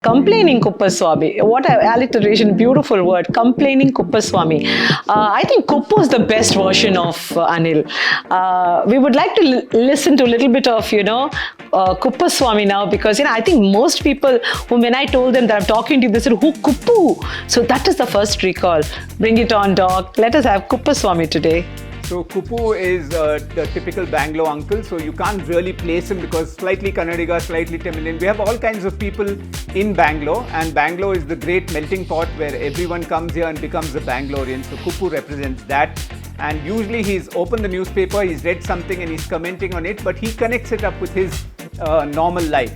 Complaining Koo Swami. What an alliteration, beautiful word. Complaining Koo Swami. I think Kuppu is the best version of Anil. We would like to listen to a little bit of, Koo Swami now because, I think most people, when I told them that I'm talking to you, they said, who Kuppu? So that is the first recall. Bring it on, Doc. Let us have Koo Swami today. So Kuppu is the typical Bangalore uncle, so you can't really place him because slightly Kannadiga, slightly Tamilian. We have all kinds of people in Bangalore, and Bangalore is the great melting pot where everyone comes here and becomes a Bangalorean. So Kuppu represents that. And usually he's opened the newspaper, he's read something and he's commenting on it, but he connects it up with his normal life.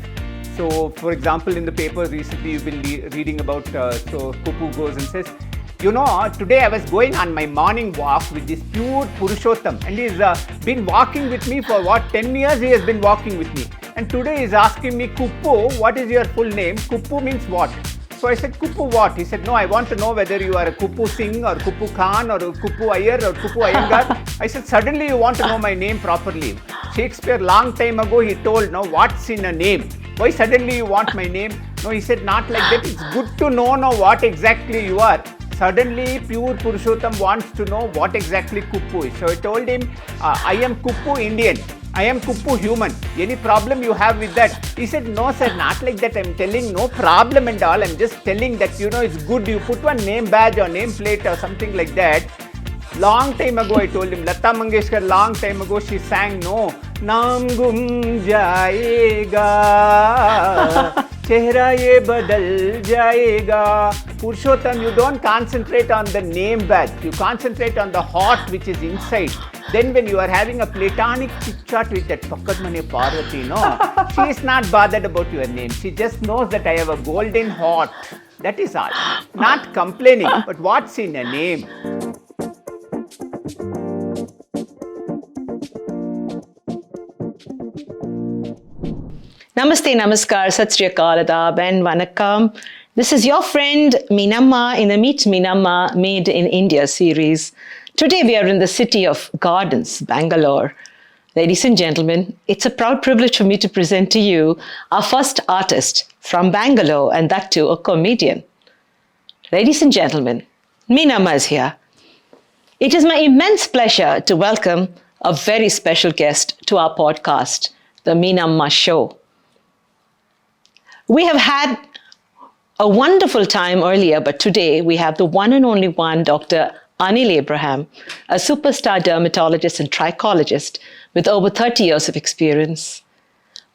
So for example, in the papers recently you've been reading about, so Kuppu goes and says, today I was going on my morning walk with this pure Purushottam, and he's been walking with me for 10 years he has been walking with me. And today he's asking me, Kuppu, what is your full name? Kuppu means what? So I said, Kuppu what? He said, no, I want to know whether you are a Kuppu Singh or Kuppu Khan or Kuppu Iyer or Kuppu Iyengar. I said, suddenly you want to know my name properly. Shakespeare long time ago he told, no, what's in a name? Why suddenly you want my name? No, he said, not like that. It's good to know what exactly you are. Suddenly, pure Purushottam wants to know what exactly Kuppu is. So I told him, I am Kuppu Indian. I am Kuppu human. Any problem you have with that? He said, no sir, not like that. I'm telling no problem and all. I'm just telling that, it's good. You put one name badge or name plate or something like that. Long time ago, I told him, Lata Mangeshkar, long time ago, she sang, no, Naam gum jayega. Chehra ye badal jayega. Purushottam, you don't concentrate on the name badge. You concentrate on the heart which is inside. Then when you are having a platonic chit-chat with that Pakkadmane Parvati, she is not bothered about your name. She just knows that I have a golden heart. That is all. Not complaining, but what's in a name? Namaste, Namaskar, Sat Sri Akal, Adab, and Vanakkam. This is your friend Meenamma in the Meet Meenamma Made in India series. Today we are in the city of gardens, Bangalore. Ladies and gentlemen, it's a proud privilege for me to present to you our first artist from Bangalore, and that too a comedian. Ladies and gentlemen, Meenamma is here. It is my immense pleasure to welcome a very special guest to our podcast, The Meenamma Show. We have had a wonderful time earlier, but today we have the one and only one, Dr. Anil Abraham, a superstar dermatologist and trichologist with over 30 years of experience.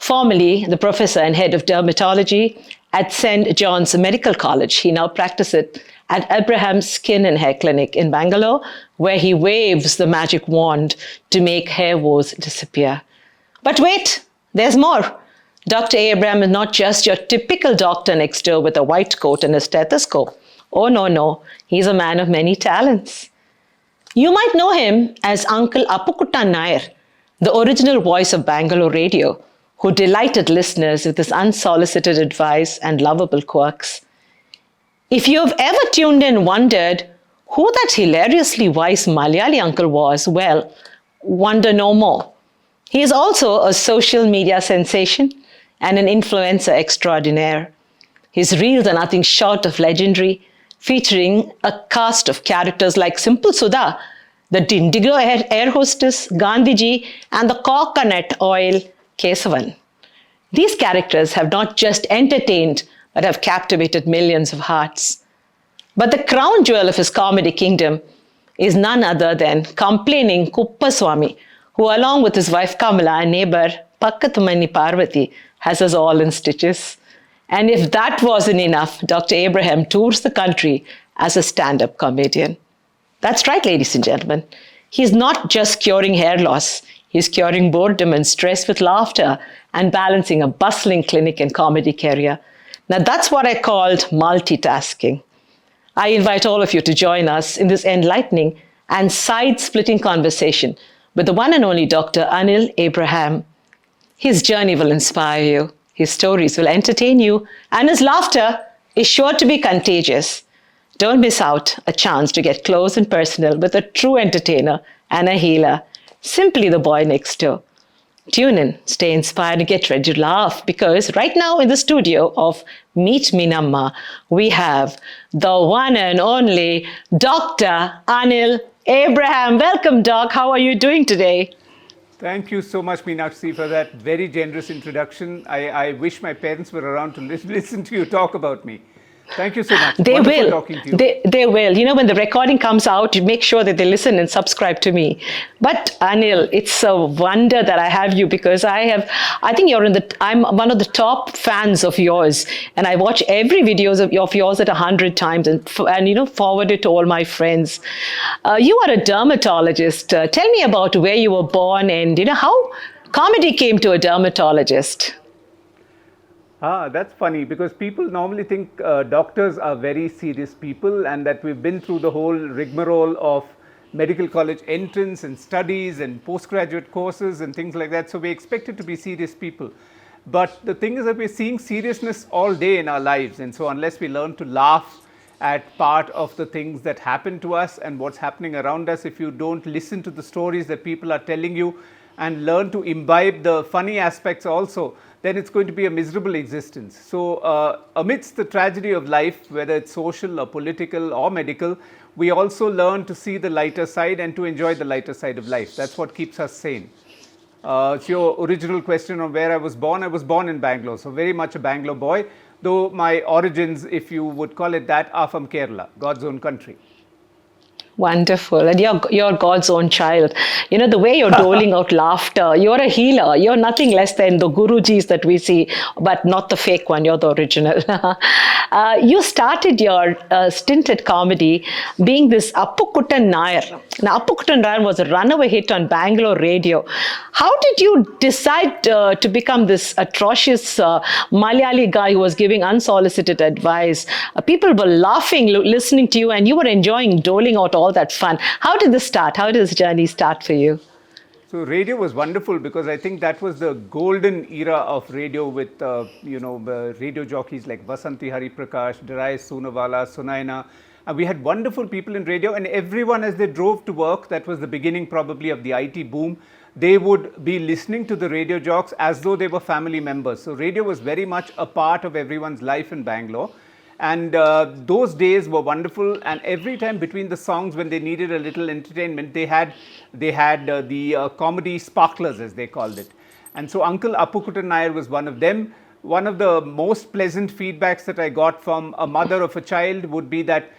Formerly the professor and head of dermatology at St. John's Medical College, he now practices at Abraham's Skin and Hair Clinic in Bangalore, where he waves the magic wand to make hair woes disappear. But wait, there's more. Dr. Abraham is not just your typical doctor next door with a white coat and a stethoscope. Oh, no. He's a man of many talents. You might know him as Uncle Appukuttan Nair, the original voice of Bangalore radio, who delighted listeners with his unsolicited advice and lovable quirks. If you have ever tuned in and wondered who that hilariously wise Malayali uncle was, well, wonder no more. He is also a social media sensation and an influencer extraordinaire. His reels are nothing short of legendary, featuring a cast of characters like Simple Sudha, the Indigo air hostess, Gandhiji, and the coconut oil Kesavan. These characters have not just entertained, but have captivated millions of hearts. But the crown jewel of his comedy kingdom is none other than complaining Koo Swami, who along with his wife Kamala and neighbor Pakkadmane Parvati has us all in stitches. And if that wasn't enough, Dr. Abraham tours the country as a stand-up comedian. That's right, ladies and gentlemen. He's not just curing hair loss. He's curing boredom and stress with laughter and balancing a bustling clinic and comedy career. Now that's what I called multitasking. I invite all of you to join us in this enlightening and side-splitting conversation with the one and only Dr. Anil Abraham. His journey will inspire you, his stories will entertain you, and his laughter is sure to be contagious. Don't miss out a chance to get close and personal with a true entertainer and a healer, simply the boy next door. Tune in, stay inspired, and get ready to laugh because right now in the studio of Meet Meenamma, we have the one and only Dr. Anil Abraham. Welcome, Doc. How are you doing today? Thank you so much, Meenakshi, for that very generous introduction. I wish my parents were around to listen to you talk about me. Thank you so much. They Wonderful will. talking to you. They will. You know, when the recording comes out, you make sure that they listen and subscribe to me. But Anil, it's a wonder that I have you because I think I'm one of the top fans of yours. And I watch every videos of yours at 100 times and forward it to all my friends. You are a dermatologist. Tell me about where you were born and, how comedy came to a dermatologist. That's funny because people normally think doctors are very serious people and that we've been through the whole rigmarole of medical college entrance and studies and postgraduate courses and things like that. So we expect it to be serious people. But the thing is that we're seeing seriousness all day in our lives. And so unless we learn to laugh at part of the things that happen to us and what's happening around us, if you don't listen to the stories that people are telling you and learn to imbibe the funny aspects also, then it's going to be a miserable existence. So amidst the tragedy of life, whether it's social or political or medical, we also learn to see the lighter side and to enjoy the lighter side of life. That's what keeps us sane. It's your original question on where I was born in Bangalore, so very much a Bangalore boy, though my origins, if you would call it that, are from Kerala, God's own country. Wonderful. And you're God's own child. You know, the way you're doling out laughter, you're a healer. You're nothing less than the Gurujis that we see, but not the fake one. You're the original. You started your stint at comedy being this Appukuttan Nair. Now, Appukuttan Nair was a runaway hit on Bangalore radio. How did you decide to become this atrocious Malayali guy who was giving unsolicited advice? People were laughing, listening to you, and you were enjoying doling out all that fun. How did this start? How did this journey start for you? So radio was wonderful because I think that was the golden era of radio with radio jockeys like Vasanti Hariprakash, Darai Soonawala, Sunaina. And we had wonderful people in radio, and everyone as they drove to work, that was the beginning probably of the IT boom, they would be listening to the radio jocks as though they were family members. So radio was very much a part of everyone's life in Bangalore. And those days were wonderful, and every time between the songs when they needed a little entertainment, they had the comedy sparklers, as they called it. And so Uncle Appukuttan Nair was one of them. One of the most pleasant feedbacks that I got from a mother of a child would be that,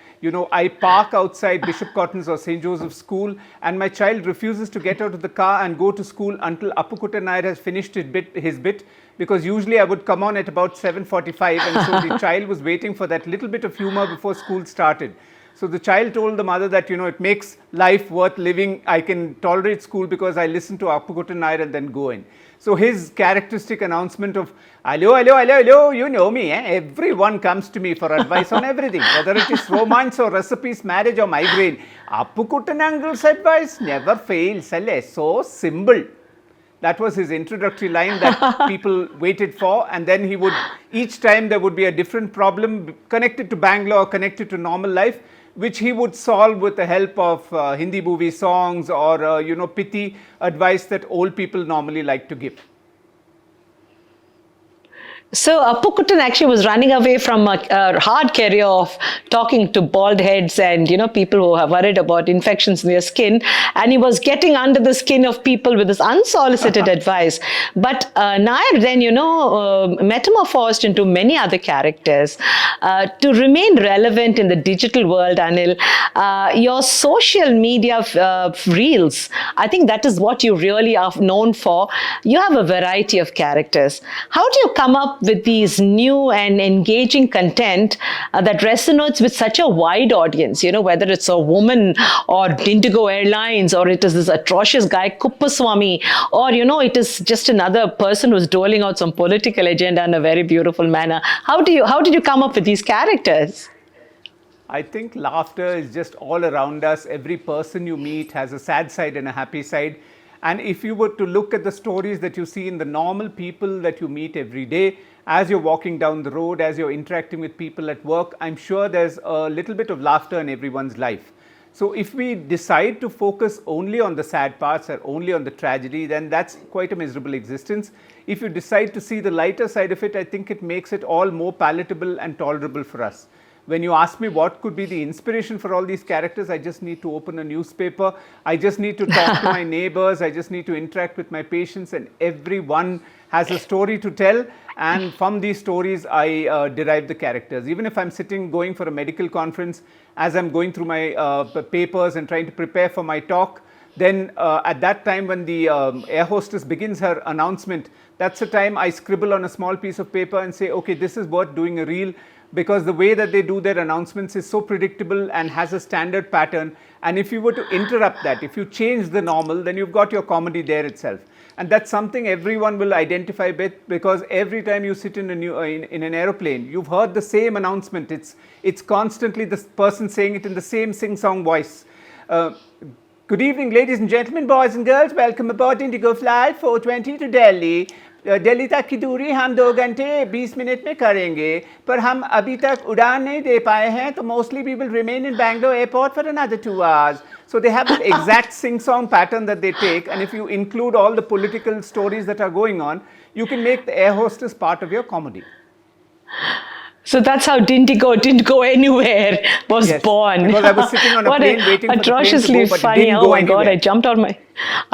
I park outside Bishop Cotton's or St. Joseph's School and my child refuses to get out of the car and go to school until Appukuttan Nair has finished his bit, because usually I would come on at about 7:45 and so the child was waiting for that little bit of humor before school started. So the child told the mother that, it makes life worth living. I can tolerate school because I listen to Appukuttan Nair and then go in. So his characteristic announcement of, hello, you know me, eh? Everyone comes to me for advice on everything, whether it is romance or recipes, marriage or migraine. Appukuttan uncle's advice never fails, so simple. That was his introductory line that people waited for, and then each time there would be a different problem connected to Bangalore, connected to normal life, which he would solve with the help of Hindi movie songs or, pithy advice that old people normally like to give. So Appukuttan actually was running away from a hard career of talking to bald heads and people who are worried about infections in their skin, and he was getting under the skin of people with this unsolicited advice. But Nair then metamorphosed into many other characters to remain relevant in the digital world. Anil, your social media reels, I think that is what you really are known for. You have a variety of characters. How do you come up with these new and engaging content that resonates with such a wide audience, whether it's a woman or Indigo Airlines, or it is this atrocious guy, Koo Swami, or, it is just another person who's doling out some political agenda in a very beautiful manner. How did you come up with these characters? I think laughter is just all around us. Every person you meet has a sad side and a happy side. And if you were to look at the stories that you see in the normal people that you meet every day, as you're walking down the road, as you're interacting with people at work, I'm sure there's a little bit of laughter in everyone's life. So if we decide to focus only on the sad parts or only on the tragedy, then that's quite a miserable existence. If you decide to see the lighter side of it, I think it makes it all more palatable and tolerable for us. When you ask me what could be the inspiration for all these characters, I just need to open a newspaper, I just need to talk to my neighbors, I just need to interact with my patients, and everyone has a story to tell, and from these stories I derive the characters. Even if I'm sitting going for a medical conference, as I'm going through my papers and trying to prepare for my talk, then at that time when the air hostess begins her announcement, that's the time I scribble on a small piece of paper and say, okay, this is worth doing a reel, because the way that they do their announcements is so predictable and has a standard pattern. And if you were to interrupt that, if you change the normal, then you've got your comedy there itself. And that's something everyone will identify with, because every time you sit in in an aeroplane, you've heard the same announcement. It's constantly the person saying it in the same sing-song voice. Good evening, ladies and gentlemen, boys and girls. Welcome aboard Indigo Flight 420 to Delhi. Delhi तक की दूरी हम 2 घंटे 20 minute में करेंगे, पर हम अभी तक उड़ान नहीं दे पाए हैं, तो mostly we will remain in Bangalore airport for another 2 hours. So they have the exact sing-song pattern that they take, and if you include all the political stories that are going on, you can make the air hostess part of your comedy. So that's how Didn't Go Anywhere was born. Because I was sitting on a plane waiting for the plane to go, atrociously but funny. didn't Oh go my anywhere. God, I jumped on my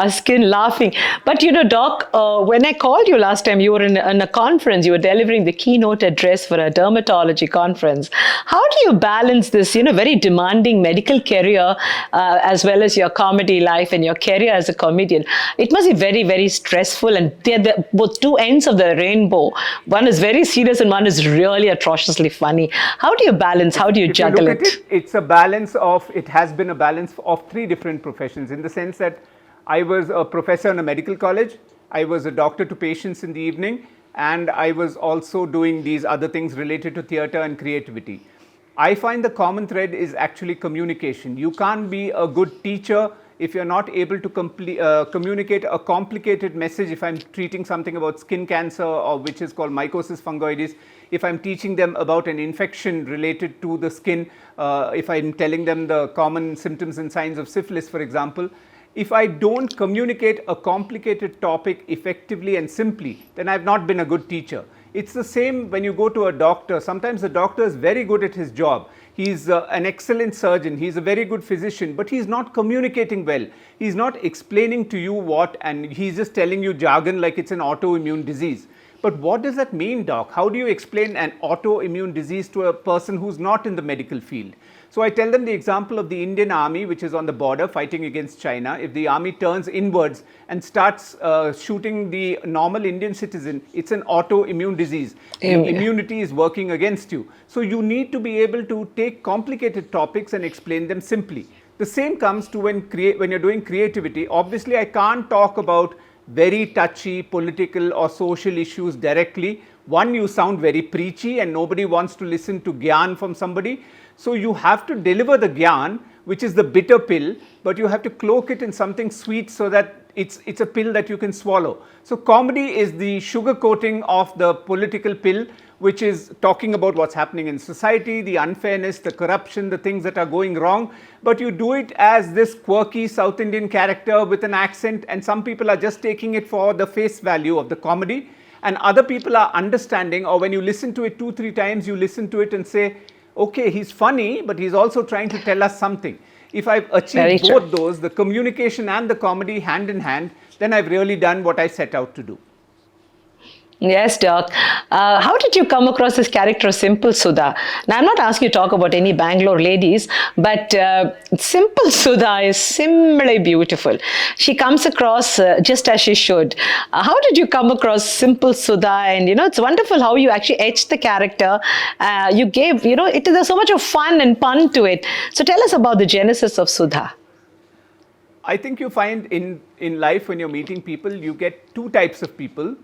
skin laughing. But you know, Doc, when I called you last time, you were in a conference, you were delivering the keynote address for a dermatology conference. How do you balance this, very demanding medical career as well as your comedy life and your career as a comedian? It must be very, very stressful, and they're both two ends of the rainbow. One is very serious and one is really atrociously funny. How do you balance? How do you juggle look at it, it has been a balance of 3 different professions, in the sense that I was a professor in a medical college, I was a doctor to patients in the evening, and I was also doing these other things related to theatre and creativity. I find the common thread is actually communication. You can't be a good teacher if you're not able to communicate a complicated message. If I'm treating something about skin cancer, or which is called mycosis fungoides, if I'm teaching them about an infection related to the skin, if I'm telling them the common symptoms and signs of syphilis, for example, if I don't communicate a complicated topic effectively and simply, then I've not been a good teacher. It's the same when you go to a doctor. Sometimes the doctor is very good at his job. He's an excellent surgeon, he's a very good physician, but he's not communicating well. He's not explaining to you what, and he's just telling you jargon like it's an autoimmune disease. But what does that mean, doc? How do you explain an autoimmune disease to a person who's not in the medical field? So I tell them the example of the Indian army, which is on the border fighting against China. If the army turns inwards and starts shooting the normal Indian citizen, it's an autoimmune disease. Immunity is working against you. So you need to be able to take complicated topics and explain them simply. The same comes to when you're doing creativity. Obviously, I can't talk about very touchy political or social issues directly. One, you sound very preachy and nobody wants to listen to gyan from somebody. So you have to deliver the gyan, which is the bitter pill, but you have to cloak it in something sweet so that it's a pill that you can swallow. So comedy is the sugar coating of the political pill, which is talking about what's happening in society, the unfairness, the corruption, the things that are going wrong. But you do it as this quirky South Indian character with an accent, and some people are just taking it for the face value of the comedy, and other people are understanding, or when you listen to it 2-3 times, you listen to it and say, okay, he's funny, but he's also trying to tell us something. If I've achieved both those, the communication and the comedy hand in hand, then I've really done what I set out to do. Yes, Doc. How did you come across this character, Simple Sudha? Now, I'm not asking you to talk about any Bangalore ladies, but Simple Sudha is similarly beautiful. She comes across just as she should. How did you come across Simple Sudha? And, it's wonderful how you actually etched the character. You gave, there's so much of fun and pun to it. So tell us about the genesis of Sudha. I think you find in life, when you're meeting people, you get 2 types of people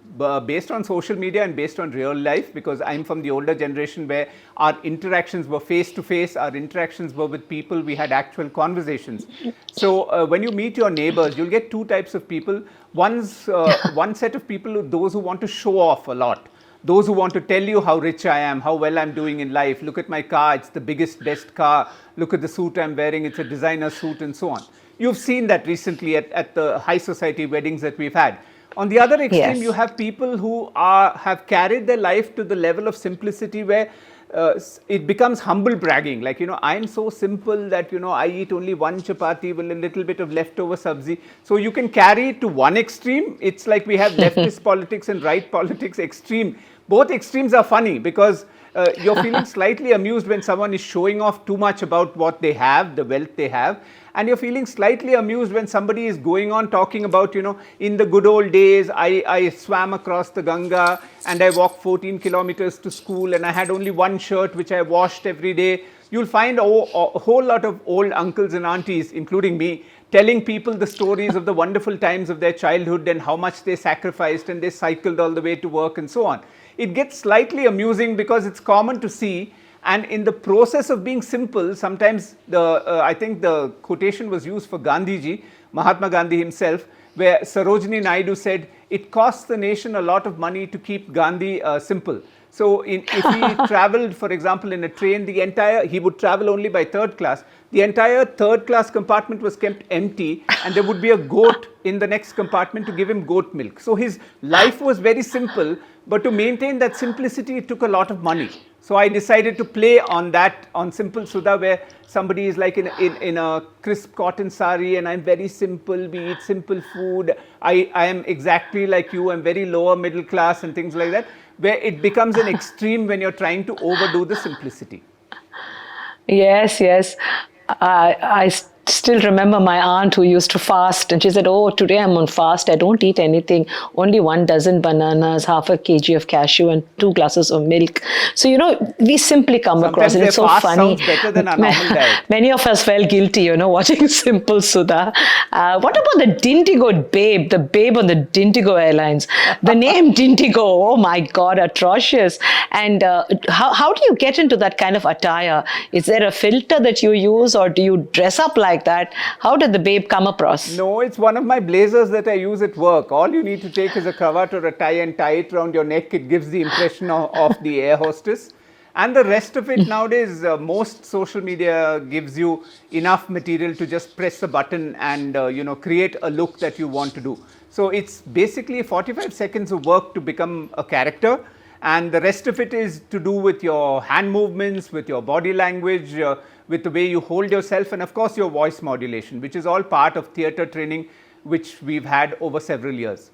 based on social media and based on real life, because I'm from the older generation where our interactions were face to face, our interactions were with people, we had actual conversations. So when you meet your neighbors, you'll get 2 types of people. One set of people, those who want to show off a lot. those who want to tell you how rich I am, how well I'm doing in life. Look at my car, it's the biggest, best car. Look at the suit I'm wearing, it's a designer suit, and so on. You've seen that recently at the high society weddings that we've had. On the other extreme, Yes. you have people who have carried their life to the level of simplicity where it becomes humble bragging. Like, I'm so simple that, I eat only one chapati with a little bit of leftover sabzi. So you can carry it to one extreme. It's like we have leftist politics and right politics extreme. Both extremes are funny because you're feeling slightly amused when someone is showing off too much about what they have, the wealth they have. And you're feeling slightly amused when somebody is going on talking about, in the good old days, I swam across the Ganga and I walked 14 kilometers to school and I had only one shirt which I washed every day. You'll find a whole lot of old uncles and aunties, including me, telling people the stories of the wonderful times of their childhood and how much they sacrificed and they cycled all the way to work and so on. It gets slightly amusing because it's common to see. And in the process of being simple, sometimes I think the quotation was used for Gandhiji, Mahatma Gandhi himself, where Sarojini Naidu said, it costs the nation a lot of money to keep Gandhi simple. So if he traveled, for example, in a train, he would travel only by third class. The entire third class compartment was kept empty and there would be a goat in the next compartment to give him goat milk. So his life was very simple, but to maintain that simplicity, it took a lot of money. So I decided to play on that, on Simple Sudha, where somebody is like in a crisp cotton sari and I'm very simple, we eat simple food, I am exactly like you, I'm very lower middle class and things like that, where it becomes an extreme when you're trying to overdo the simplicity. Yes, yes. I still remember my aunt who used to fast, and she said, "Oh, today I'm on fast. I don't eat anything. Only 1 dozen bananas, half a kg of cashew, and 2 glasses of milk." So we simply come across, and it's so funny. Sometimes their fast sounds better than our normal diet. Many of us felt guilty, watching Simple Sudha. What about the Dindigo babe, the babe on the Dindigo Airlines? The name Dindigo, oh my God, atrocious. And how do you get into that kind of attire? Is there a filter that you use, or do you dress up like that? How did the babe come across? No, it's one of my blazers that I use at work. All you need to take is a cravat or a tie and tie it around your neck. It gives the impression of the air hostess. And the rest of it nowadays, most social media gives you enough material to just press a button and create a look that you want to do. So it's basically 45 seconds of work to become a character, and the rest of it is to do with your hand movements, with your body language, with the way you hold yourself, and of course your voice modulation, which is all part of theatre training, which we've had over several years.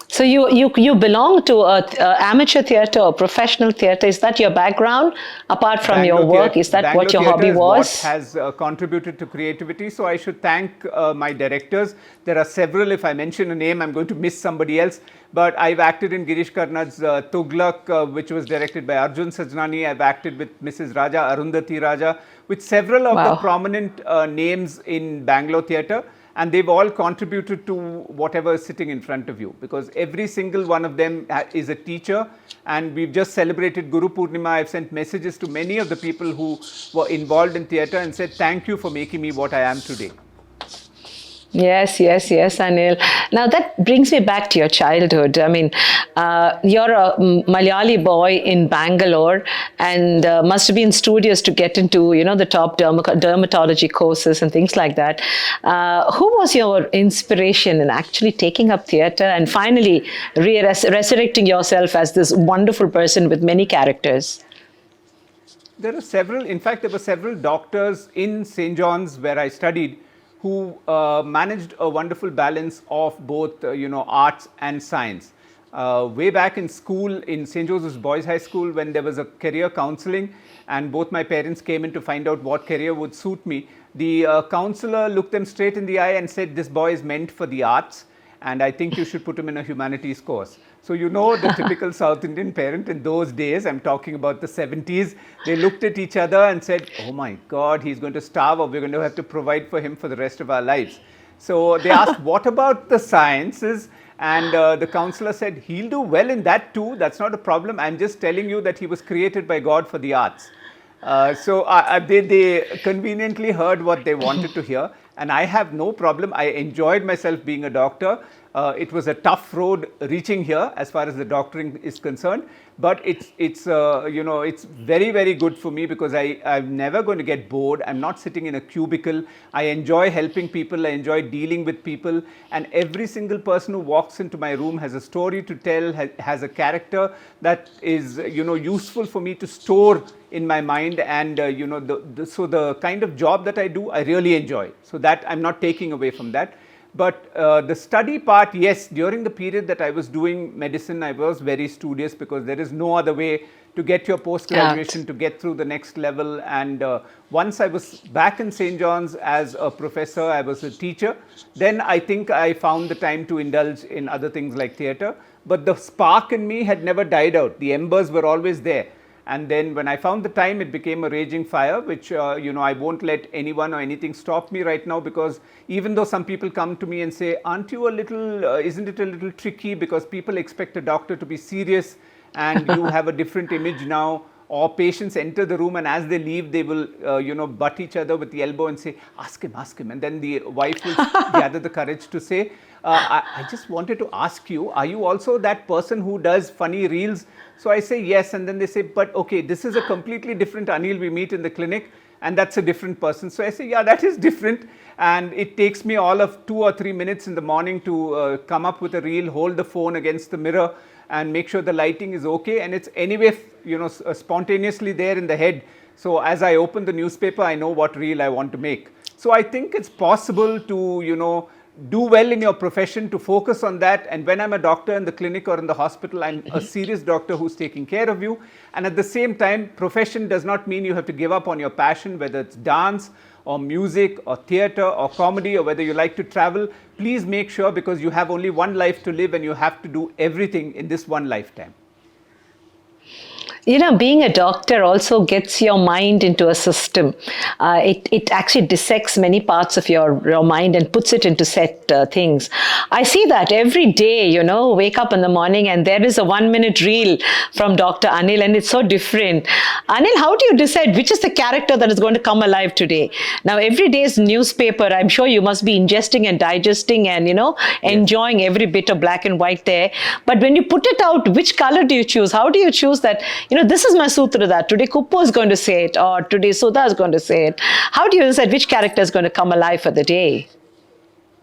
So you belong to amateur theatre or professional theatre. Is that your background? Apart from Bangalore your work, theatre, is that Bangalore what your theatre hobby is was? What has contributed to creativity. So I should thank my directors. There are several. If I mention a name, I'm going to miss somebody else. But I've acted in Girish Karnad's Tughlaq, which was directed by Arjun Sajnani. I've acted with Mrs. Raja, Arundhati Raja, with several of the prominent names in Bangalore theatre. And they've all contributed to whatever is sitting in front of you, because every single one of them is a teacher. And we've just celebrated Guru Purnima. I've sent messages to many of the people who were involved in theatre and said, thank you for making me what I am today. Yes, Anil. Now that brings me back to your childhood. I mean, you're a Malayali boy in Bangalore and must have been studious to get into, the top dermatology courses and things like that. Who was your inspiration in actually taking up theatre and finally resurrecting yourself as this wonderful person with many characters? There are several. In fact, there were several doctors in St. John's where I studied who managed a wonderful balance of both, arts and science. Way back in school, in St. Joseph's Boys High School, when there was a career counselling and both my parents came in to find out what career would suit me, the counsellor looked them straight in the eye and said, this boy is meant for the arts and I think you should put him in a humanities course. So the typical South Indian parent in those days, I'm talking about the 70s, they looked at each other and said, oh my God, he's going to starve or we're going to have to provide for him for the rest of our lives. So they asked, what about the sciences? And the counselor said, he'll do well in that too, that's not a problem. I'm just telling you that he was created by God for the arts. So they conveniently heard what they wanted to hear. And I have no problem. I enjoyed myself being a doctor. It was a tough road reaching here as far as the doctoring is concerned, but it's very, very good for me because I'm never going to get bored. I'm not sitting in a cubicle. I enjoy helping people. I enjoy dealing with people, and every single person who walks into my room has a story to tell, has a character that is useful for me to store in my mind, and so the kind of job that I do, I really enjoy. So that I'm not taking away from that. But the study part, yes, during the period that I was doing medicine, I was very studious because there is no other way to get your post-graduation, to get through the next level. And once I was back in St. John's as a professor, I was a teacher, then I think I found the time to indulge in other things like theatre. But the spark in me had never died out. The embers were always there. And then when I found the time, it became a raging fire, which, I won't let anyone or anything stop me right now, because even though some people come to me and say, aren't you a little, isn't it a little tricky, because people expect a doctor to be serious and you have a different image now, or patients enter the room and as they leave, they will, butt each other with the elbow and say, ask him. And then the wife will gather the courage to say, I just wanted to ask you, are you also that person who does funny reels? So I say yes, and then they say, but okay, this is a completely different Anil we meet in the clinic, and that's a different person. So I say, yeah, that is different, and it takes me all of 2 or 3 minutes in the morning to come up with a reel, hold the phone against the mirror, and make sure the lighting is okay, and it's anyway, spontaneously there in the head. So as I open the newspaper, I know what reel I want to make. So I think it's possible to, do well in your profession, to focus on that. And when I'm a doctor in the clinic or in the hospital, I'm a serious doctor who's taking care of you. And at the same time, profession does not mean you have to give up on your passion, whether it's dance or music or theatre or comedy, or whether you like to travel. Please make sure, because you have only one life to live and you have to do everything in this one lifetime. Being a doctor also gets your mind into a system. It actually dissects many parts of your mind and puts it into set things. I see that every day, wake up in the morning and there is a 1-minute reel from Dr. Anil, and it's so different. Anil, how do you decide which is the character that is going to come alive today? Now, every day's newspaper, I'm sure you must be ingesting and digesting and, enjoying every bit of black and white there. But when you put it out, which color do you choose? How do you choose that? This is my Sutradhar. Today Kuppo is going to say it, or today Sudha is going to say it. How do you decide which character is going to come alive for the day?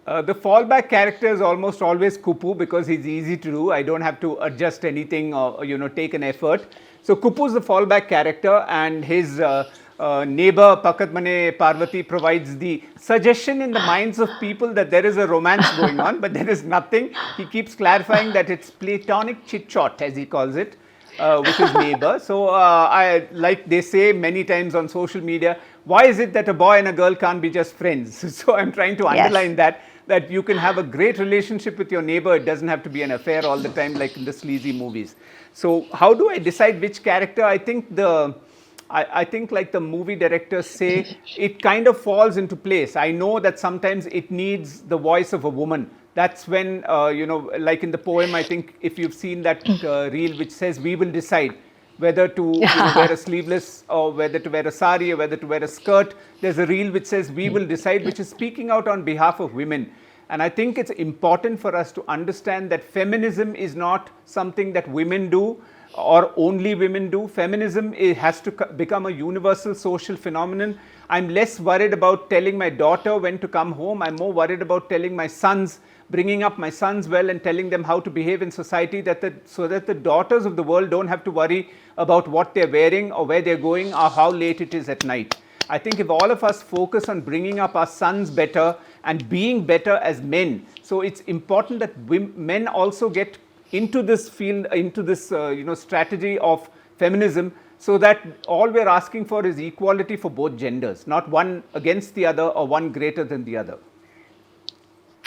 The fallback character is almost always Kuppu, because he's easy to do. I don't have to adjust anything or take an effort. So Kuppu is the fallback character, and his neighbor Pakatmane Parvati provides the suggestion in the minds of people that there is a romance going on, but there is nothing. He keeps clarifying that it's platonic chit-chat, as he calls it, with his neighbor. So I, like they say many times on social media, why is it that a boy and a girl can't be just friends? So I'm trying to underline that you can have a great relationship with your neighbor. It doesn't have to be an affair all the time like in the sleazy movies. So how do I decide which character? I think like the movie directors say, it kind of falls into place. I know that sometimes it needs the voice of a woman. That's when, like in the poem, I think if you've seen that reel which says, we will decide whether to wear a sleeveless or whether to wear a sari or whether to wear a skirt. There's a reel which says, we will decide, which is speaking out on behalf of women. And I think it's important for us to understand that feminism is not something that women do or only women do. Feminism has to become a universal social phenomenon. I'm less worried about telling my daughter when to come home. I'm more worried about telling my sons, bringing up my sons well and telling them how to behave in society, so that the daughters of the world don't have to worry about what they're wearing or where they're going or how late it is at night. I think if all of us focus on bringing up our sons better and being better as men, so it's important that men also get into this field, into this strategy of feminism, so that all we're asking for is equality for both genders, not one against the other or one greater than the other.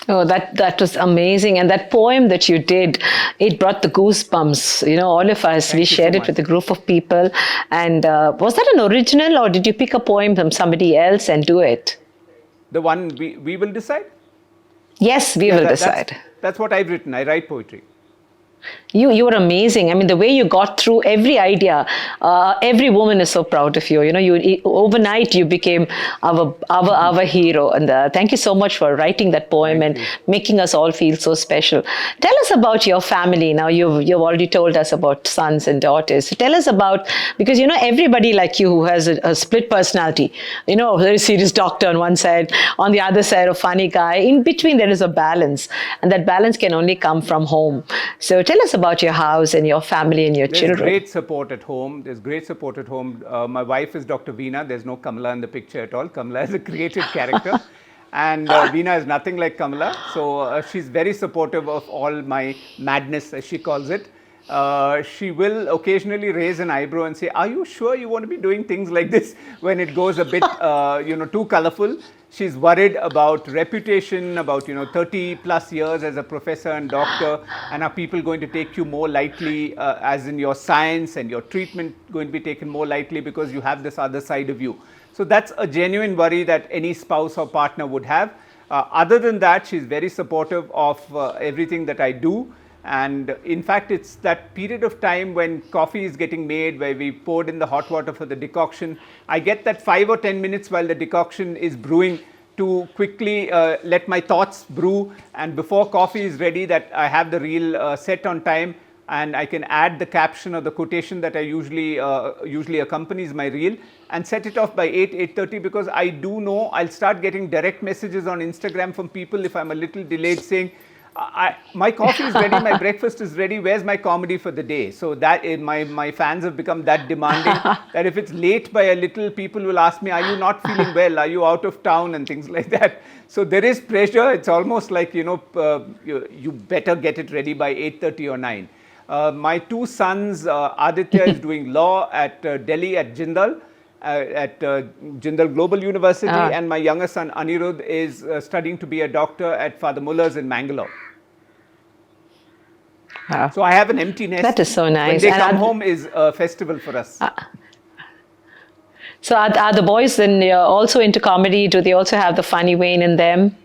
Oh, that was amazing. And that poem that you did, it brought the goosebumps. All of us, we shared it with a group of people. And was that an original, or did you pick a poem from somebody else and do it? The one we will decide? Yes, we will decide. That's what I've written. I write poetry. You were amazing. I mean, the way you got through every idea, every woman is so proud of you. You know, overnight you became our hero. And thank you so much for writing that poem Thank and you. making us all feel so special. Tell us about your family. Now you've already told us about sons and daughters. So tell us about, because you know everybody like you who has a split personality. You know, a very serious doctor on one side, on the other side a funny guy. In between there is a balance, and that balance can only come from home. So tell us about your house and your family and your There's children. great support at home. There's great support at home. My wife is Dr. Veena. There's no Kamala in the picture at all. Kamala is a creative character. And Veena is nothing like Kamala. So she's very supportive of all my madness, as she calls it. She will occasionally raise an eyebrow and say, "Are you sure you want to be doing things like this?" when it goes a bit, too colorful. She's worried about reputation, about 30 plus years as a professor and doctor, and are people going to take you more lightly, as in your science and your treatment going to be taken more lightly because you have this other side of you. So that's a genuine worry that any spouse or partner would have. Other than that, she's very supportive of everything that I do. And in fact, it's that period of time when coffee is getting made, where we poured in the hot water for the decoction. I get that 5 or 10 minutes while the decoction is brewing to quickly let my thoughts brew. And before coffee is ready, that I have the reel set on time, and I can add the caption or the quotation that I usually accompanies my reel, and set it off by 8:30, because I do know I'll start getting direct messages on Instagram from people if I'm a little delayed, saying, my coffee is ready, my breakfast is ready, where's my comedy for the day? So that my fans have become that demanding that if it's late by a little, people will ask me, are you not feeling well? Are you out of town? And things like that. So there is pressure. It's almost like, you better get it ready by 8:30 or 9. My two sons, Aditya is doing law at Delhi at Jindal. At Jindal Global University, and my younger son Anirudh is studying to be a doctor at Father Muller's in Bangalore. So I have an empty nest. That is so nice. When they come home is a festival for us. So are the boys then also into comedy? Do they also have the funny vein in them?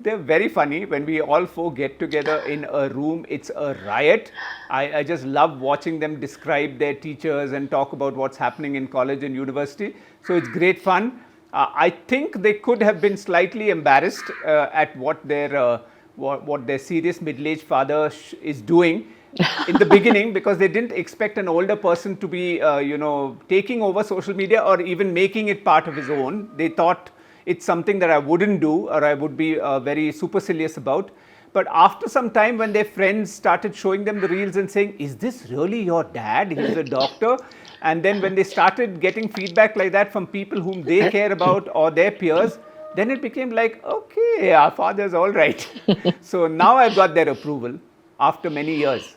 They're very funny. When we all four get together in a room, it's a riot. I just love watching them describe their teachers and talk about what's happening in college and university. So it's great fun. I think they could have been slightly embarrassed at what their serious middle-aged father is doing in the beginning, because they didn't expect an older person to be, taking over social media or even making it part of his own. They thought it's something that I wouldn't do, or I would be very supercilious about. But after some time, when their friends started showing them the reels and saying, "Is this really your dad? He's a doctor." And then when they started getting feedback like that from people whom they care about or their peers, then it became like, okay, our father's all right. So now I've got their approval after many years.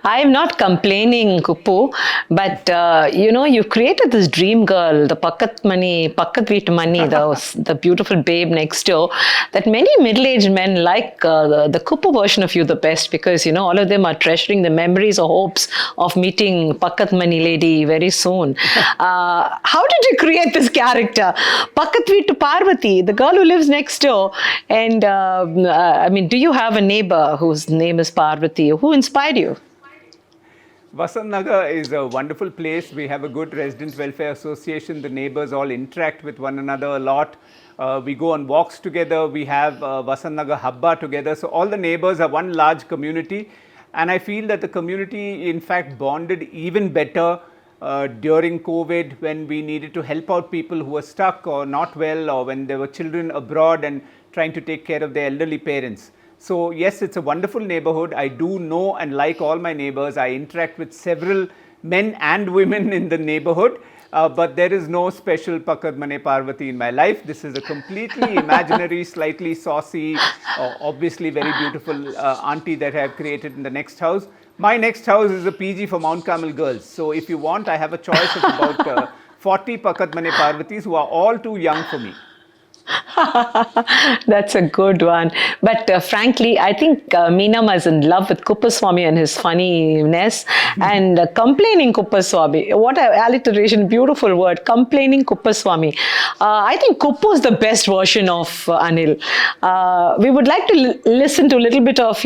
I'm not complaining, Kuppu, but you created this dream girl, the Pakkat Veet Mani, the beautiful babe next door, that many middle-aged men like the Kuppu version of you the best, because all of them are treasuring the memories or hopes of meeting Pakkat Mani lady very soon. How did you create this character, Pakkat Veet Parvati, the girl who lives next door? And do you have a neighbor whose name is Parvati? Who inspired you? Vasant Nagar is a wonderful place. We have a good resident welfare association. The neighbors all interact with one another a lot. We go on walks together. We have Vasant Nagar Habba together. So all the neighbors are one large community. And I feel that the community, in fact, bonded even better during COVID, when we needed to help out people who were stuck or not well, or when there were children abroad and trying to take care of their elderly parents. So yes, it's a wonderful neighborhood. I do know and like all my neighbors. I interact with several men and women in the neighborhood, but there is no special Pakkat Mane Parvati in my life. This is a completely imaginary, slightly saucy, obviously very beautiful auntie that I have created in the next house. My next house is a PG for Mount Carmel girls. So if you want, I have a choice of about 40 Pakkat Mane Parvatis who are all too young for me. That's a good one. But frankly, I think Meenamma is in love with Koo Swami and his funniness and complaining Koo Swami. What a alliteration, beautiful word, complaining Koo Swami. I think Koo is the best version of Anil. We would like to listen to a little bit of,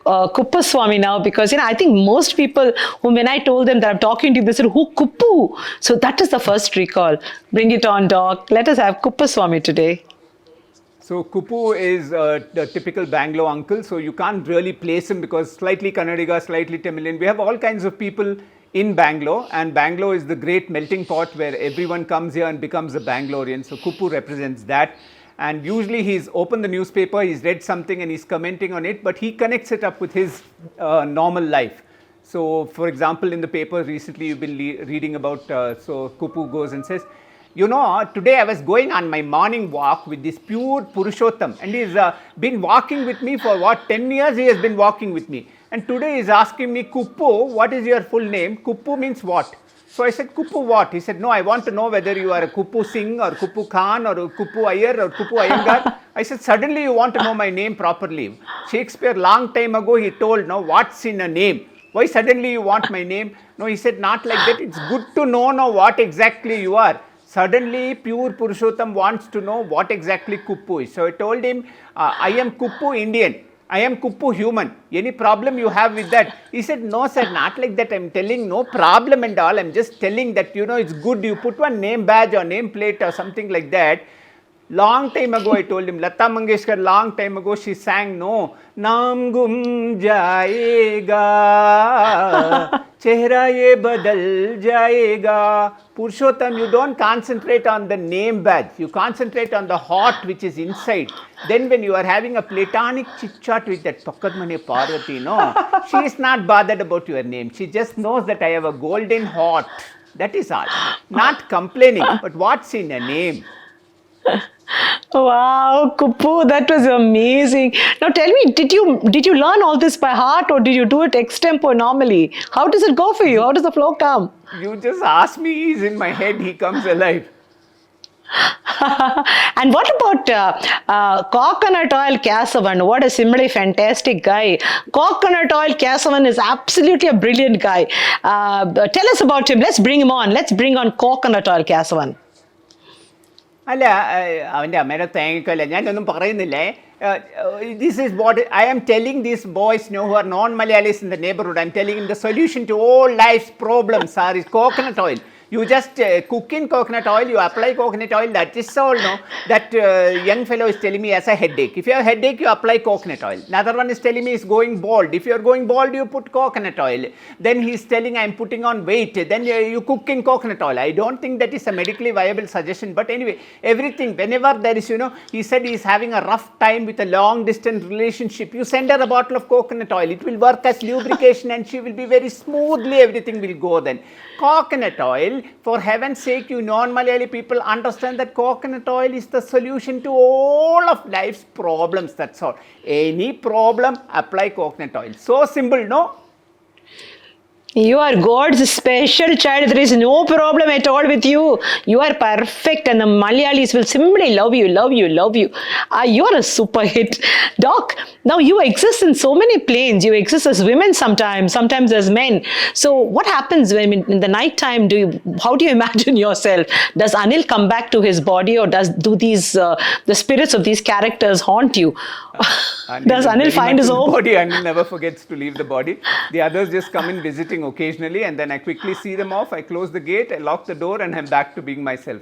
Koo Swami now because I think most people whom when I told them that I'm talking to you, they said, "Who Koo?" So that is the first recall. Bring it on, Doc. Let us have Koo Swami today. So Kupu is the typical Bangalore uncle. So you can't really place him because slightly Kannadiga, slightly Tamilian. We have all kinds of people in Bangalore, and Bangalore is the great melting pot where everyone comes here and becomes a Bangalorean. So Kupu represents that. And usually he's opened the newspaper, he's read something and he's commenting on it, but he connects it up with his normal life. So for example, in the paper recently you've been reading about, so Kupu goes and says, today I was going on my morning walk with this pure Purushottam, and he's been walking with me for 10 years he has been walking with me. And today he's asking me, Kupu, what is your full name? Kupu means what? So I said, Kupu what? He said, no, I want to know whether you are a Kupu Singh or Kupu Khan or a Kupu Iyer or Kupu Iyengar. I said, suddenly you want to know my name properly. Shakespeare long time ago he told, no, what's in a name? Why suddenly you want my name? No, he said, not like that. It's good to know what exactly you are. Suddenly, pure Purushottam wants to know what exactly Kupu is. So I told him, I am Kupu Indian. I am Kupu human. Any problem you have with that? He said, no sir, not like that. I'm telling no problem and all. I'm just telling that, it's good. You put one name badge or name plate or something like that. Long time ago, I told him, Lata Mangeshkar, long time ago, she sang, no, Naam gum jayega, chehra ye badal jayega. Purushottam, you don't concentrate on the name badge. You concentrate on the heart which is inside. Then when you are having a platonic chit-chat with that Tokkadmane Parvati, she is not bothered about your name. She just knows that I have a golden heart. That is all. Not complaining, but what's in a name? Wow, Kupu, that was amazing. Now tell me, did you learn all this by heart or did you do it extempo normally? How does it go for you? How does the flow come? You just ask me, he's in my head, he comes alive. And what about coconut oil Kesavan? What a similarly fantastic guy. Coconut oil Kesavan is absolutely a brilliant guy. Tell us about him. Let's bring him on. Let's bring on coconut oil Kesavan. അല്ല അവൻ്റെ അമ്മയുടെ തേങ്ങക്കല്ല ഞാനൊന്നും പറയുന്നില്ലേ this is what I am telling these boys who are non-Malayalis in the neighborhood. I am telling them the solution to all life's problems is coconut oil. You just cook in coconut oil, you apply coconut oil, that is all. That young fellow is telling me as a headache. If you have a headache, you apply coconut oil. Another one is telling me he's going bald. If you are going bald, you put coconut oil. Then he's telling I'm putting on weight. Then you cook in coconut oil. I don't think that is a medically viable suggestion. But anyway, everything, whenever there is, he said he's having a rough time with a long distance relationship. You send her a bottle of coconut oil. It will work as lubrication and she will be very smoothly, everything will go then. Coconut oil, for heaven's sake, you non-Malayali people understand that coconut oil is the solution to all of life's problems. That's all. Any problem, apply coconut oil. So simple, no? You are God's special child. There is no problem at all with you. You are perfect and the Malayalis will simply love you, love you, love you. You are a super hit. Doc, now you exist in so many planes. You exist as women sometimes as men. So what happens when in the night time, how do you imagine yourself? Does Anil come back to his body or do these the spirits of these characters haunt you? Does Anil find his home? Body. Anil never forgets to leave the body. The others just come in visiting occasionally and then I quickly see them off. I close the gate, I lock the door and I'm back to being myself.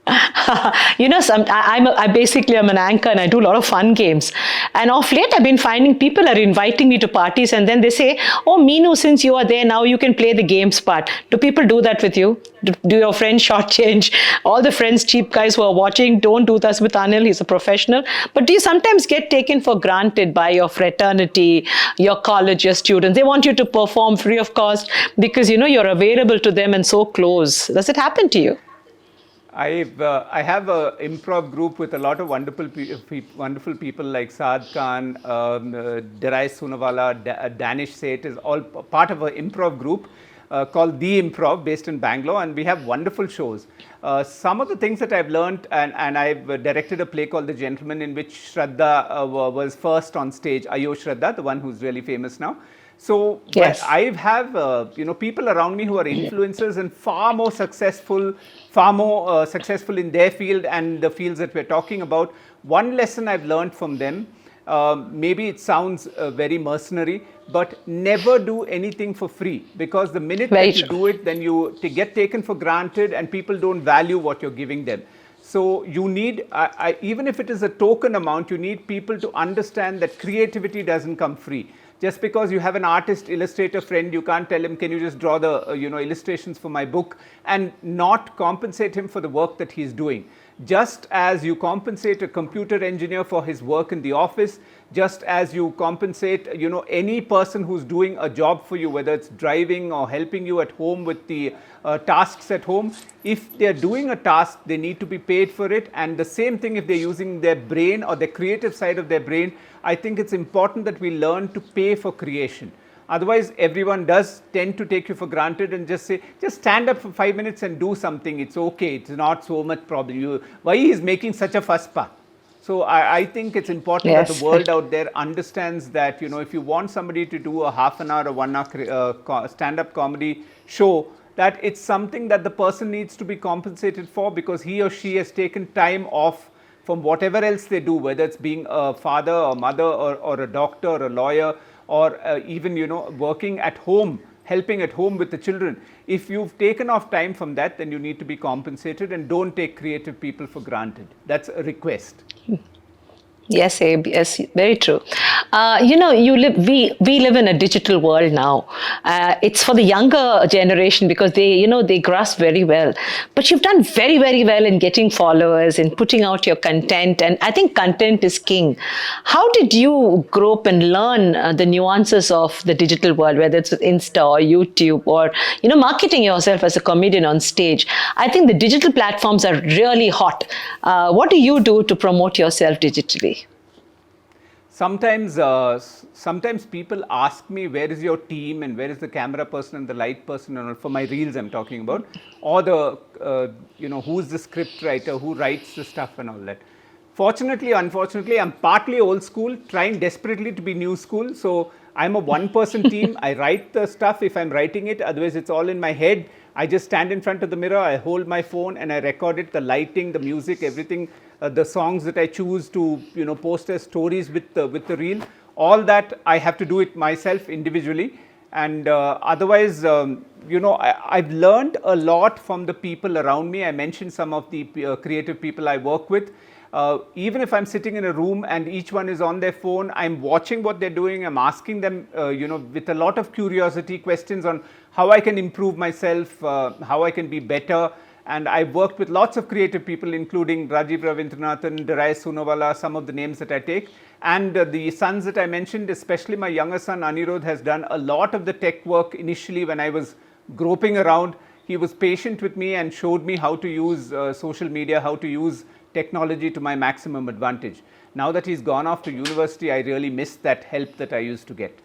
I basically am an anchor and I do a lot of fun games. And of late, I've been finding people are inviting me to parties and then they say, oh, Meenu, since you are there, now you can play the games part. Do people do that with you? Do your friends shortchange? All the friends, cheap guys who are watching, don't do this with Anil. He's a professional. But do you sometimes get taken for granted by your fraternity, your college, your students? They want you to perform free of cost because, you're available to them and so close. Does it happen to you? I have an improv group with a lot of wonderful people like Saad Khan, Derai Sunawala, Danish Seth is all part of an improv group. called The Improv, based in Bangalore, and we have wonderful shows. Some of the things that I've learned, and I've directed a play called The Gentleman, in which Shraddha was first on stage, Ayo Shraddha, the one who's really famous now. So Yes. I have people around me who are influencers and far more successful in their field and the fields that we're talking about. One lesson I've learned from them, maybe it sounds very mercenary, but never do anything for free, because the minute Very that you true. do it, then you get taken for granted and people don't value what you're giving them. So you need, even if it is a token amount, you need people to understand that creativity doesn't come free. Just because you have an artist illustrator friend, you can't tell him, can you just draw the illustrations for my book, and not compensate him for the work that he's doing. Just as you compensate a computer engineer for his work in the office, just as you compensate any person who's doing a job for you, whether it's driving or helping you at home with the tasks at home, if they're doing a task, they need to be paid for it. And the same thing if they're using their brain or the creative side of their brain. I think it's important that we learn to pay for creation. Otherwise, everyone does tend to take you for granted and just say, just stand up for 5 minutes and do something. It's okay. It's not so much problem. Why he is making such a fuss pa? So I think it's important that the world out there understands that, if you want somebody to do a half an hour or 1 hour stand-up comedy show, that it's something that the person needs to be compensated for, because he or she has taken time off from whatever else they do, whether it's being a father or mother or a doctor or a lawyer, or even working at home, helping at home with the children. If you've taken off time from that, then you need to be compensated, and don't take creative people for granted. That's a request. Yes, Abe. Yes, very true. We live in a digital world now. It's for the younger generation because they grasp very well. But you've done very, very well in getting followers, in putting out your content, and I think content is king. How did you grow up and learn the nuances of the digital world, whether it's Insta or YouTube or marketing yourself as a comedian on stage? I think the digital platforms are really hot. What do you do to promote yourself digitally? Sometimes people ask me, where is your team and where is the camera person and the light person, and for my reels I'm talking about, or the who's the script writer, who writes the stuff and all that. Fortunately, unfortunately, I'm partly old school, trying desperately to be new school. So I'm a one-person team. I write the stuff if I'm writing it. Otherwise, it's all in my head. I just stand in front of the mirror, I hold my phone and I record it, the lighting, the music, everything, the songs that I choose to post as stories with the reel. All that I have to do it myself individually. And otherwise, I've learned a lot from the people around me. I mentioned some of the creative people I work with. Even if I'm sitting in a room and each one is on their phone, I'm watching what they're doing. I'm asking them, with a lot of curiosity, questions on how I can improve myself, how I can be better. And I've worked with lots of creative people, including Rajiv Ravindranathan, Darai Sunawala, some of the names that I take. And the sons that I mentioned, especially my younger son Anirudh, has done a lot of the tech work initially when I was groping around. He was patient with me and showed me how to use social media, how to use technology to my maximum advantage. Now that he's gone off to university, I really miss that help that I used to get.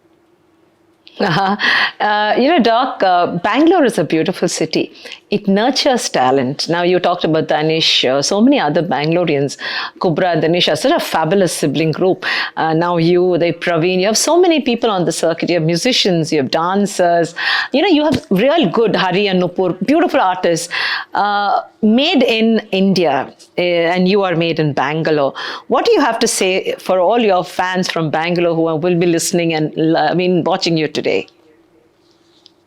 Doc, Bangalore is a beautiful city. It nurtures talent. Now, you talked about Danish, so many other Bangaloreans, Kubra and Danish are such a fabulous sibling group. Now Praveen, you have so many people on the circuit. You have musicians, you have dancers, you have real good Hari and Nupur, beautiful artists, made in India, and you are made in Bangalore. What do you have to say for all your fans from Bangalore who will be listening and watching you today?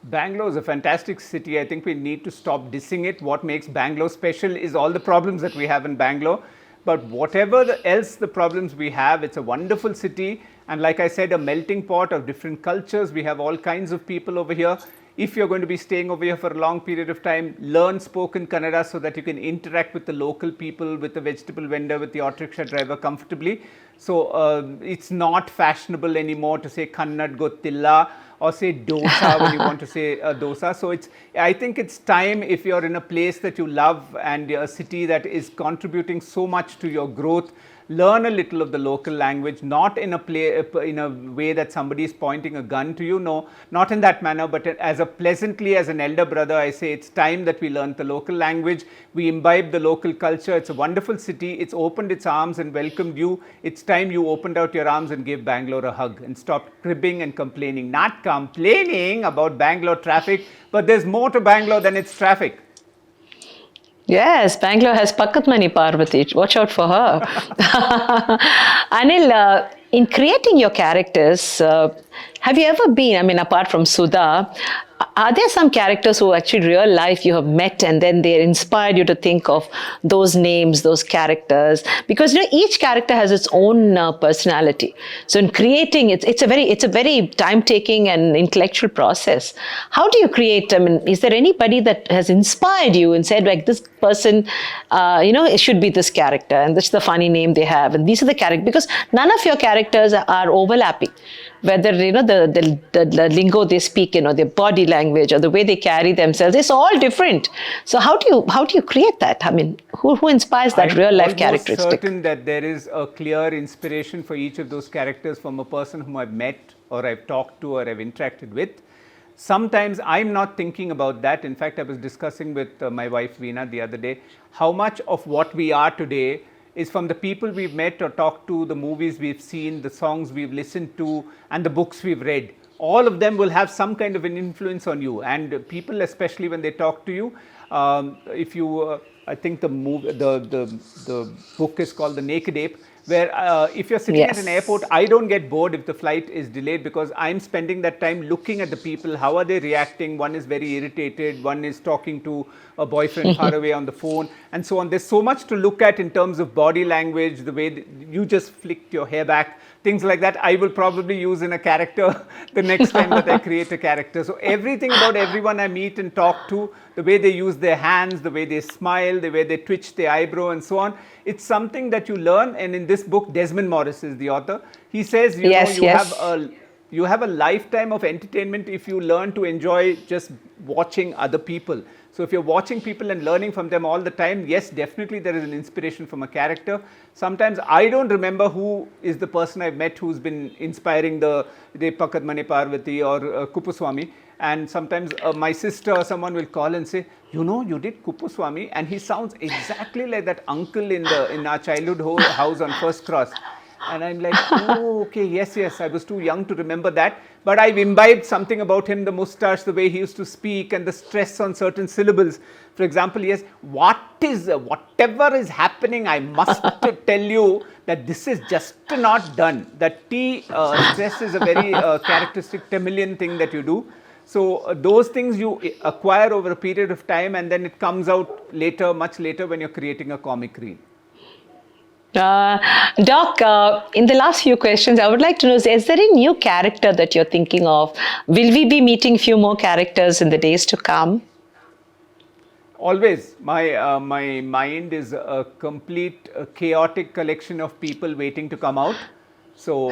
Bangalore is a fantastic city. I think we need to stop dissing it. What makes Bangalore special is all the problems that we have in Bangalore. But whatever else the problems we have, it's a wonderful city. And like I said, a melting pot of different cultures. We have all kinds of people over here. If you're going to be staying over here for a long period of time, learn spoken Kannada so that you can interact with the local people, with the vegetable vendor, with the auto rickshaw driver comfortably. So it's not fashionable anymore to say Kannad Gottilla or say dosa when you want to say dosa. So I think it's time, if you're in a place that you love and a city that is contributing so much to your growth, learn a little of the local language, not in a way that somebody is pointing a gun to you. No, not in that manner, but as an elder brother, I say it's time that we learn the local language, we imbibe the local culture. It's a wonderful city. It's opened its arms and welcomed you. It's time you opened out your arms and gave Bangalore a hug and stopped cribbing and complaining. Not complaining about Bangalore traffic, but there's more to Bangalore than its traffic. Yes, Bangalore has Pakatmani Parvati. Watch out for her. Anil, in creating your characters, have you ever been, I mean, apart from Sudha, are there some characters who actually real life you have met and then they inspired you to think of those names, those characters? Because each character has its own personality. So in creating it, it's a very time-taking and intellectual process. How do you create? I mean, is there anybody that has inspired you and said like this person, it should be this character and this is the funny name they have and these are the characters? Because none of your characters are overlapping. Whether the lingo they speak, their body language or the way they carry themselves, it's all different. So how do you create that? I mean, who inspires that real life characteristic? I'm certain that there is a clear inspiration for each of those characters from a person whom I've met or I've talked to or I've interacted with. Sometimes I'm not thinking about that. In fact, I was discussing with my wife Veena the other day how much of what we are today is from the people we've met or talked to, the movies we've seen, the songs we've listened to, and the books we've read. All of them will have some kind of an influence on you. And people, especially when they talk to you, if you, I think the book is called The Naked Ape, where if you're sitting at an airport, I don't get bored if the flight is delayed because I'm spending that time looking at the people. How are they reacting? One is very irritated. One is talking to a boyfriend far away on the phone and so on. There's so much to look at in terms of body language, the way you just flicked your hair back, things like that. I will probably use in a character the next time that I create a character. So everything about everyone I meet and talk to, the way they use their hands, the way they smile, the way they twitch their eyebrow and so on, it's something that you learn. And in this book, Desmond Morris is the author. He says, you have a lifetime of entertainment if you learn to enjoy just watching other people. So if you're watching people and learning from them all the time, yes, definitely there is an inspiration from a character. Sometimes I don't remember who is the person I've met who's been inspiring the Pakatmani Parvati or Koo Swami. And sometimes my sister or someone will call and say, you did Koo Swami, and he sounds exactly like that uncle in our childhood house on First Cross. And I'm like, oh, okay, yes, I was too young to remember that. But I've imbibed something about him, the moustache, the way he used to speak and the stress on certain syllables. For example, yes, whatever is happening, I must tell you that this is just not done. That T stress is a very characteristic Tamilian thing that you do. So those things you acquire over a period of time and then it comes out later, much later when you're creating a comic reel. Doc, in the last few questions, I would like to know, is there a new character that you're thinking of? Will we be meeting few more characters in the days to come? Always. My mind is a complete chaotic collection of people waiting to come out. So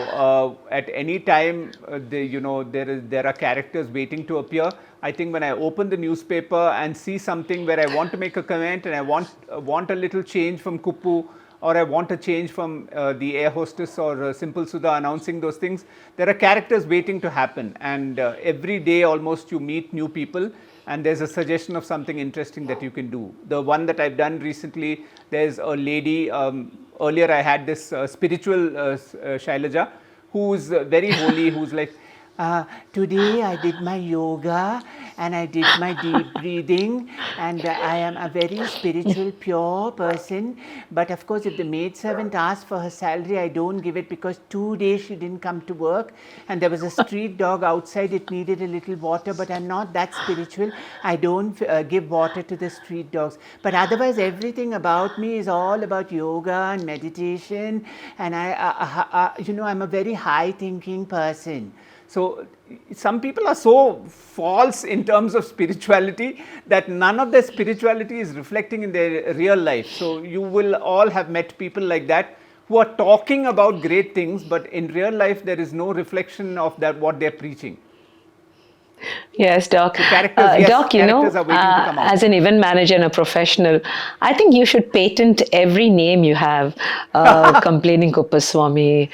at any time, there are characters waiting to appear. I think when I open the newspaper and see something where I want to make a comment and I want a little change from Kuppu, or I want a change from the air hostess or Simple Sudha announcing those things, there are characters waiting to happen. And every day almost you meet new people and there's a suggestion of something interesting that you can do. The one that I've done recently, there's a lady, earlier I had this spiritual Shailaja, who's very holy, who's like, today I did my yoga and I did my deep breathing and I am a very spiritual, pure person. But of course, if the maidservant asks for her salary, I don't give it because 2 days she didn't come to work and there was a street dog outside. It needed a little water, but I'm not that spiritual. I don't give water to the street dogs. But otherwise, everything about me is all about yoga and meditation. And I'm a very high thinking person. So some people are so false in terms of spirituality that none of their spirituality is reflecting in their real life. So you will all have met people like that who are talking about great things, but in real life there is no reflection of that what they're preaching. Yes, Doc. So characters, yes, Doc, characters are waiting to come out. as an event manager and a professional, I think you should patent every name you have. Complaining Koo Swami,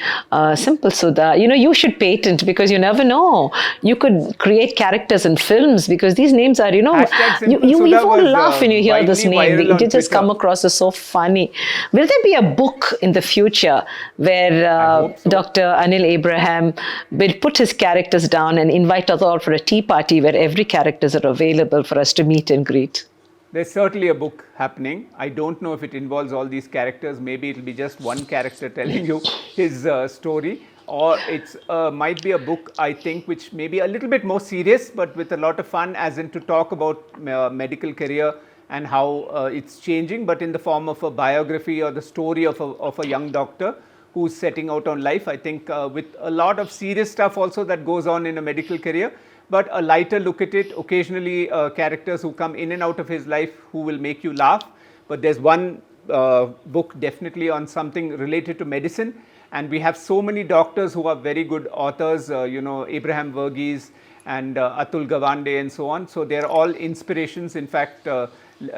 Simple Sudha. You should patent because you never know. You could create characters in films because these names are, Hashtag you, Simple you, you Sudha won't was laugh when you hear this widely name. viral on It just Twitter. come across as so funny. Will there be a book in the future where I hope so. Dr. Anil Abraham will put his characters down and invite us all for a tea party where every characters are available for us to meet and greet? There's certainly a book happening. I don't know if it involves all these characters. Maybe it'll be just one character telling you his story, or it's might be a book, I think, which may be a little bit more serious, but with a lot of fun, as in to talk about medical career and how it's changing, but in the form of a biography or the story of a young doctor who's setting out on life. I think with a lot of serious stuff also that goes on in a medical career, but a lighter look at it. Occasionally characters who come in and out of his life who will make you laugh. But there's one book definitely on something related to medicine, and we have so many doctors who are very good authors, Abraham Verghese and Atul Gawande and so on. So they're all inspirations. In fact,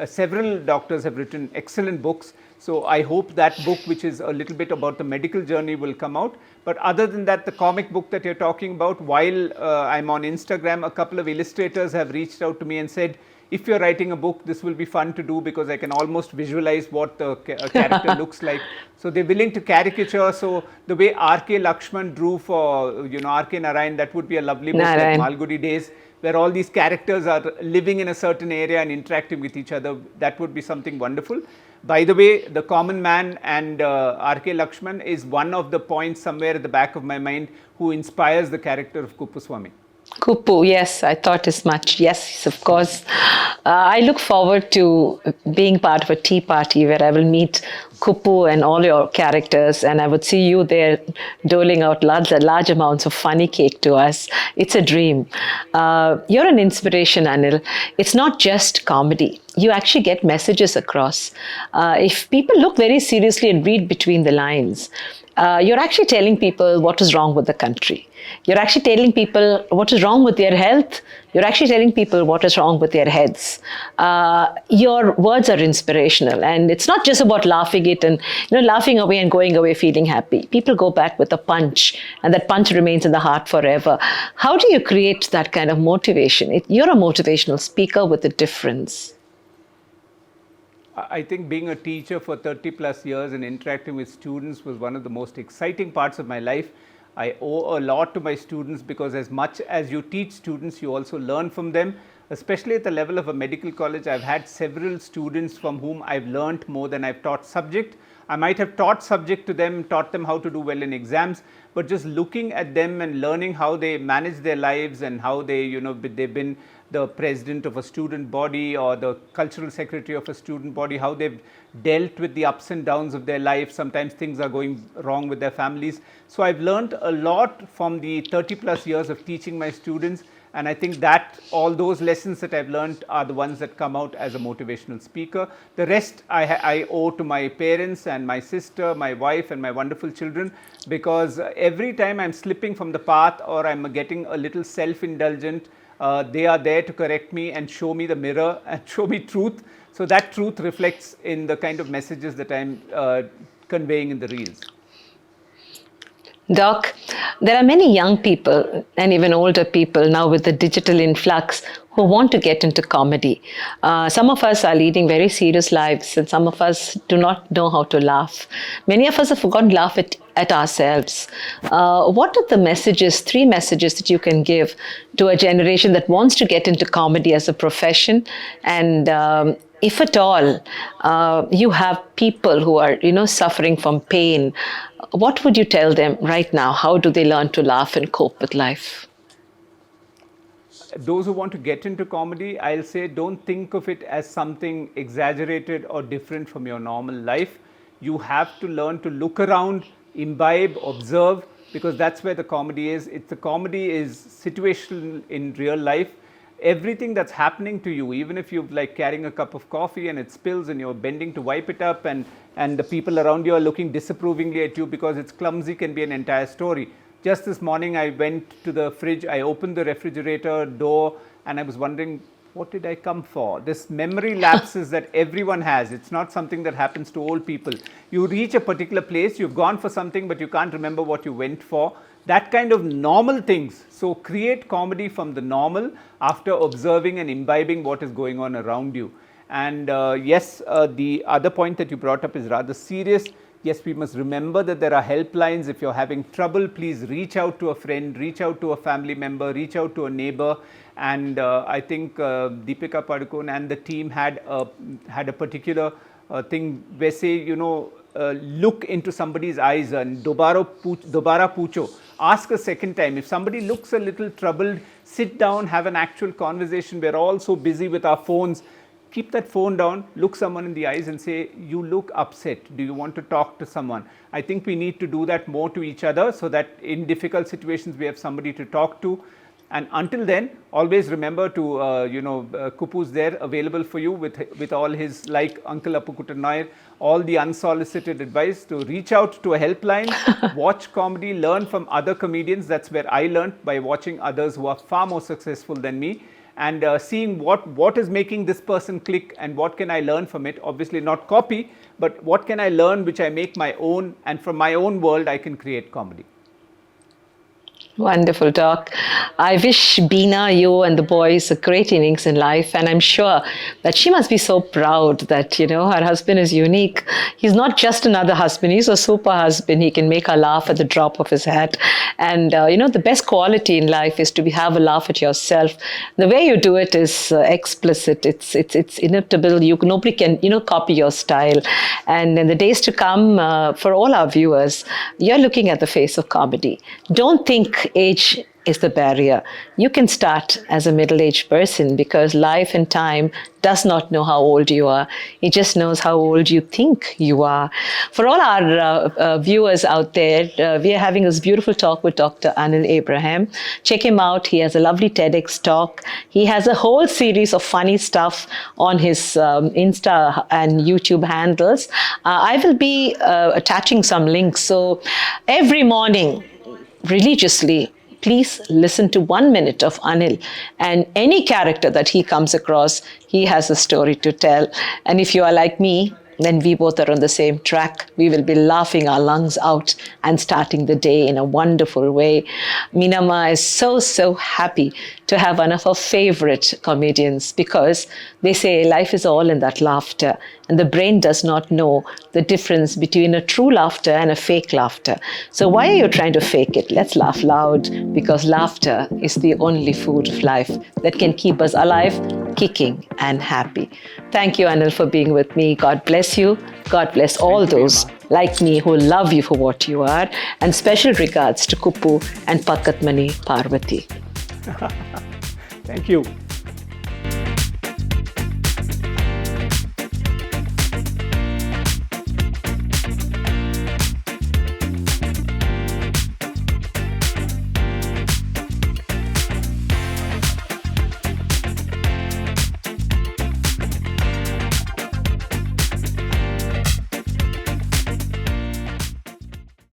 several doctors have written excellent books. So I hope that book, which is a little bit about the medical journey, will come out. But other than that, the comic book that you're talking about, while I'm on Instagram, a couple of illustrators have reached out to me and said, if you're writing a book, this will be fun to do because I can almost visualize what the character looks like. So they're willing to caricature. So the way R.K. Lakshman drew for, R.K. Narayan, that would be a lovely book like Malgudi Days, where all these characters are living in a certain area and interacting with each other. That would be something wonderful. By the way, the common man and R.K. Lakshman is one of the points somewhere at the back of my mind who inspires the character of Koo Swami. Kupu, yes, I thought as much. Yes, of course. I look forward to being part of a tea party where I will meet Kupu and all your characters, and I would see you there doling out large amounts of funny cake to us. It's a dream. You're an inspiration, Anil. It's not just comedy. You actually get messages across. If people look very seriously and read between the lines, you're actually telling people what is wrong with the country. You're actually telling people what is wrong with their health. You're actually telling people what is wrong with their heads. Your words are inspirational, and it's not just about laughing it and laughing away and going away feeling happy. People go back with a punch, and that punch remains in the heart forever. How do you create that kind of motivation? You're a motivational speaker with a difference. I think being a teacher for 30 plus years and interacting with students was one of the most exciting parts of my life. I owe a lot to my students because as much as you teach students, you also learn from them, especially at the level of a medical college. I've had several students from whom I've learned more than I've taught subject. I might have taught subject to them, taught them how to do well in exams, but just looking at them and learning how they manage their lives and how they, they've been the president of a student body or the cultural secretary of a student body, how they've dealt with the ups and downs of their life. Sometimes things are going wrong with their families. So I've learned a lot from the 30 plus years of teaching my students. And I think that all those lessons that I've learned are the ones that come out as a motivational speaker. The rest I owe to my parents and my sister, my wife and my wonderful children, because every time I'm slipping from the path or I'm getting a little self-indulgent, they are there to correct me and show me the mirror and show me truth. So that truth reflects in the kind of messages that I'm conveying in the reels. Doc, there are many young people and even older people now with the digital influx who want to get into comedy. Some of us are leading very serious lives and some of us do not know how to laugh. Many of us have forgotten to laugh at ourselves. What are the messages, 3 messages that you can give to a generation that wants to get into comedy as a profession? And if at all you have people who are suffering from pain, what would you tell them right now? How do they learn to laugh and cope with life? Those who want to get into comedy, I'll say don't think of it as something exaggerated or different from your normal life. You have to learn to look around, imbibe, observe, because that's where the comedy is. The comedy is situational in real life. Everything that's happening to you, even if you're like carrying a cup of coffee and it spills and you're bending to wipe it up and the people around you are looking disapprovingly at you because it's clumsy, can be an entire story. Just this morning, I went to the fridge, I opened the refrigerator door, and I was wondering, what did I come for? This memory lapses that everyone has. It's not something that happens to old people. You reach a particular place, you've gone for something, but you can't remember what you went for. That kind of normal things. So create comedy from the normal after observing and imbibing what is going on around you. And yes, the other point that you brought up is rather serious. Yes, we must remember that there are helplines. If you're having trouble, please reach out to a friend, reach out to a family member, reach out to a neighbor. And I think Deepika Padukone and the team had a particular thing where say, look into somebody's eyes and dobara pucho. Ask a second time. If somebody looks a little troubled, sit down, have an actual conversation. We're all so busy with our phones. Keep that phone down, look someone in the eyes and say, you look upset. Do you want to talk to someone? I think we need to do that more to each other so that in difficult situations we have somebody to talk to. And until then, always remember to, Kupu's there available for you with all his, like Uncle Appukutan Nair, all the unsolicited advice to reach out to a helpline, watch comedy, learn from other comedians. That's where I learned, by watching others who are far more successful than me. And seeing what is making this person click and what can I learn from it. Obviously not copy, but what can I learn which I make my own, and from my own world I can create comedy. Wonderful talk. I wish Beena, you and the boys a great innings in life, and I'm sure that she must be so proud that, her husband is unique. He's not just another husband, he's a super husband. He can make her laugh at the drop of his hat. And, the best quality in life is to have a laugh at yourself. The way you do it is explicit, it's inimitable. Nobody can, copy your style. And in the days to come, for all our viewers, you're looking at the face of comedy. Don't think age is the barrier. You can start as a middle-aged person because life and time does not know how old you are. It just knows how old you think you are. For all our viewers out there, we are having this beautiful talk with Dr. Anil Abraham. Check him out. He has a lovely TEDx talk. He has a whole series of funny stuff on his Insta and YouTube handles. I will be attaching some links. So every morning, religiously, please listen to 1 minute of Anil, and any character that he comes across, he has a story to tell. And if you are like me, then we both are on the same track. We will be laughing our lungs out and starting the day in a wonderful way. Meenamma is so happy to have one of her favorite comedians because they say life is all in that laughter, and the brain does not know the difference between a true laughter and a fake laughter. So why are you trying to fake it? Let's laugh loud, because laughter is the only food of life that can keep us alive, kicking and happy. Thank you, Anil, for being with me. God bless you. God bless all those like me who love you for what you are. And special regards to Kupu and Pakatmani Parvati. Thank you.